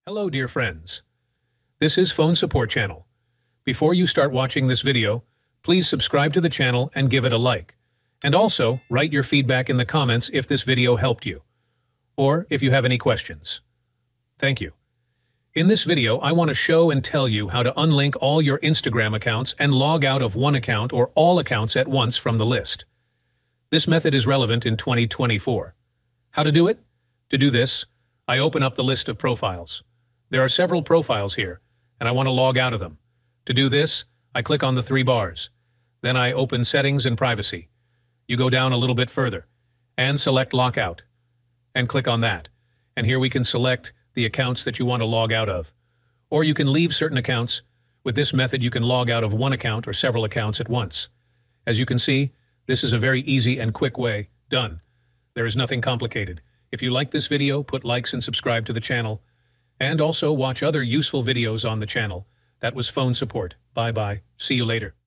Hello, dear friends. This is Phone Support Channel. Before you start watching this video, please subscribe to the channel and give it a like. And also, write your feedback in the comments if this video helped you, or if you have any questions. Thank you. In this video, I want to show and tell you how to unlink all your Instagram accounts and log out of one account or all accounts at once from the list. This method is relevant in 2024. How to do it? To do this, I open up the list of profiles. There are several profiles here, and I want to log out of them. To do this, I click on the three bars. Then I open Settings and Privacy. You go down a little bit further, and select Lockout. And click on that. And here we can select the accounts that you want to log out of. Or you can leave certain accounts. With this method, you can log out of one account or several accounts at once. As you can see, this is a very easy and quick way. Done. There is nothing complicated. If you like this video, put likes and subscribe to the channel. And also watch other useful videos on the channel. That was Phone Support. Bye-bye. See you later.